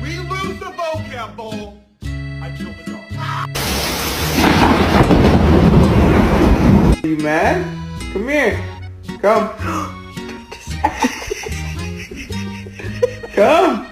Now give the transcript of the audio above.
We lose the vocab bowl. I killed the dog. You mad? Come here. Come. Come.